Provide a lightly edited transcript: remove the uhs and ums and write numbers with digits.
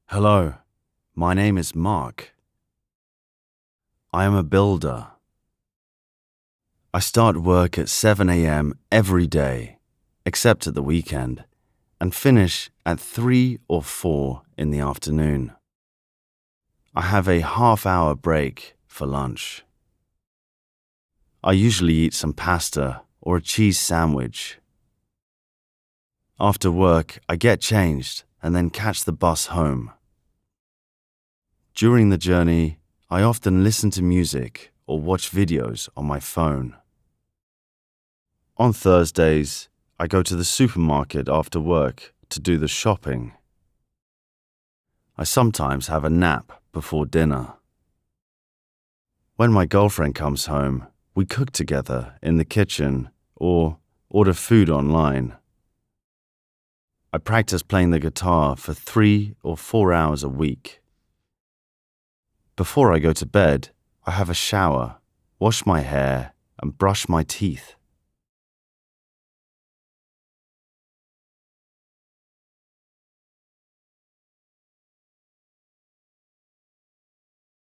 Hello, my name is Mark. I am a builder. I start work at 7 a.m. every day, except at the weekend, and finish at 3 or 4 in the afternoon. I have a half-hour break for lunch. I usually eat some pasta or a cheese sandwich. After work, I get changed and then catch the bus home. During the journey, I often listen to music or watch videos on my phone. On Thursdays, I go to the supermarket after work to do the shopping. I sometimes have a nap before dinner. When my girlfriend comes home, we cook together in the kitchen or order food online. I practice playing the guitar for 3 or 4 hours a week. Before I go to bed, I have a shower, wash my hair, and brush my teeth.